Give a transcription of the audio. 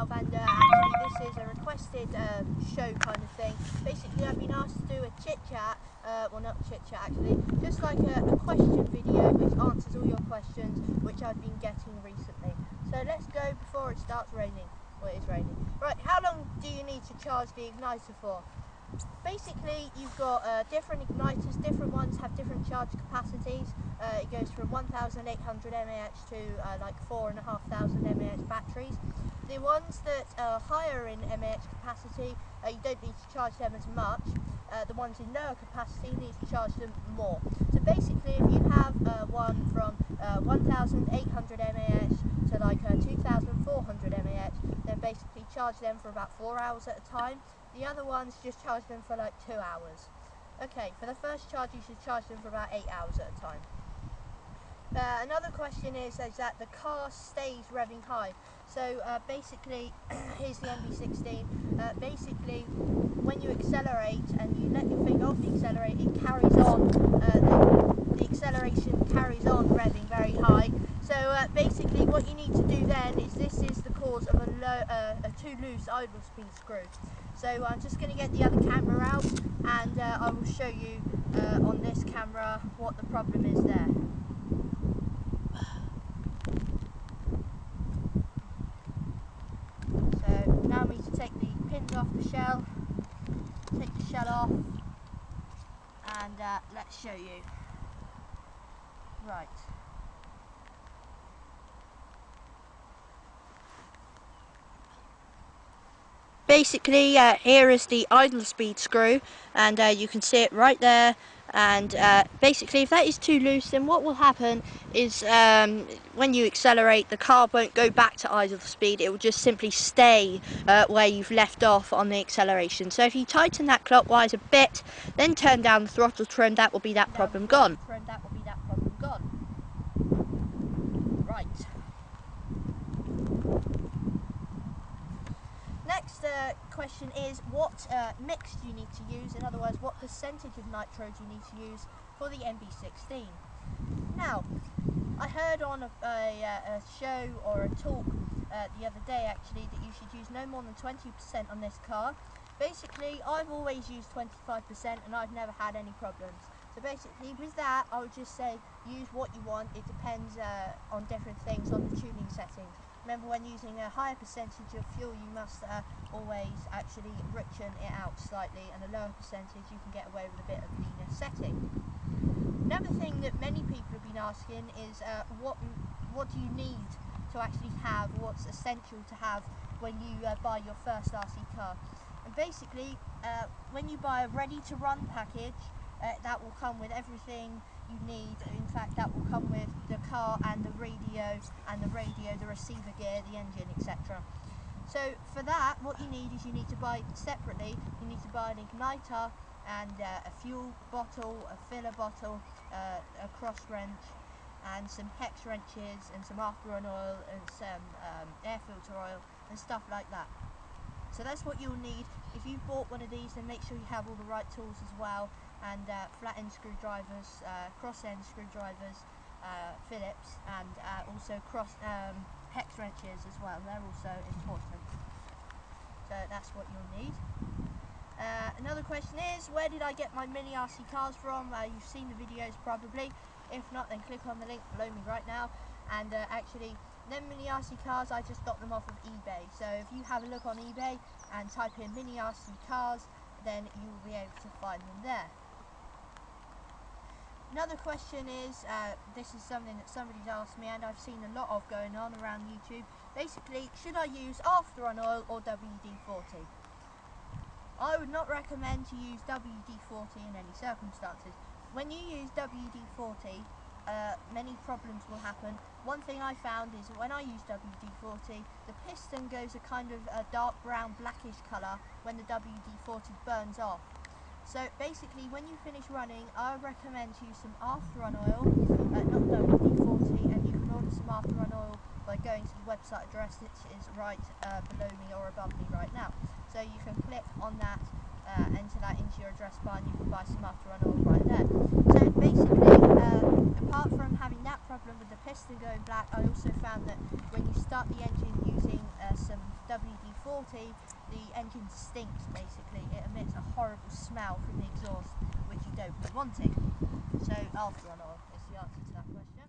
JT12, and actually this is a requested show kind of thing. Basically I've been asked to do a chit chat, well not chit chat actually, just like a question video which answers all your questions which I've been getting recently. So let's go before it starts raining. Well, it is raining. Right, how long do you need to charge the igniter for? Basically, you've got different igniters, different ones have different charge capacities. It goes from 1,800 mAh to like 4,500 mAh batteries. The ones that are higher in mAh capacity, you don't need to charge them as much. The ones in lower capacity, you need to charge them more. So basically, if you have one from 1,800 mAh to like 2,400 mAh, then basically charge them for about 4 hours at a time. The other ones, just charge them for like 2 hours. Okay, for the first charge you should charge them for about 8 hours at a time. Another question is that the car stays revving high. So basically, here's the MB16, basically when you accelerate and you let your finger off the accelerator, it carries on, the acceleration carries on revving very high. So basically what you need to do then is, this is the cause of a too loose idle speed screw. So I'm just going to get the other camera out, and I will show you on this camera what the problem is there. So now we need to take the pins off the shell, take the shell off, and let's show you. Right. Basically, here is the idle speed screw, and you can see it right there. And basically, if that is too loose, then what will happen is when you accelerate, the car won't go back to idle speed. It will just simply stay where you've left off on the acceleration. So if you tighten that clockwise a bit, then turn down the throttle trim, that will be that problem gone. Right. Next question is, what mix do you need to use? In other words, what percentage of nitro do you need to use for the MB16? Now, I heard on a show or a talk the other day actually that you should use no more than 20% on this car. Basically, I've always used 25% and I've never had any problems. So basically with that, I would just say use what you want. It depends on different things, on the tuning settings. Remember, when using a higher percentage of fuel, you must always actually richen it out slightly, and a lower percentage you can get away with a bit of leaner setting. Another thing that many people have been asking is what do you need to actually have, what's essential to have when you buy your first RC car. And basically, when you buy a ready-to-run package, that will come with everything you need. In fact, that will come with the car and the radio, the receiver gear, the engine, etc. So for that, what you need is, you need to buy separately. You need to buy an igniter and a fuel bottle, a filler bottle, a cross wrench, and some hex wrenches, and some after-run oil, and some air filter oil, and stuff like that. So that's what you'll need. If you've bought one of these, then make sure you have all the right tools as well, and flat end screwdrivers, cross end screwdrivers, Phillips, and also cross hex wrenches as well. They're also important. So that's what you'll need. Another question is, where did I get my mini RC cars from? You've seen the videos probably. If not, then click on the link below me right now. And actually, them mini RC cars, I just got them off of eBay. So if you have a look on eBay and type in mini RC cars, then you will be able to find them there. Another question is, this is something that somebody's asked me and I've seen a lot of going on around YouTube. Basically, should I use after-run oil or WD-40? I would not recommend to use WD-40 in any circumstances. When you use WD-40, many problems will happen. One thing I found is that when I use WD-40, the piston goes a kind of a dark brown blackish colour when the WD-40 burns off. So basically, when you finish running, I recommend to use some after-run oil, not WD-40, and you can order some after-run oil by going to the website address, which is right below me or above me right now. So you can click on that enter that into your address bar and you can buy some afterrun oil right there. So basically, apart from having that problem with the piston going black, I also found that when you start the engine using some WD-40, the engine stinks basically. It emits a horrible smell from the exhaust, which you don't be wanting. So afterrun oil is the answer to that question.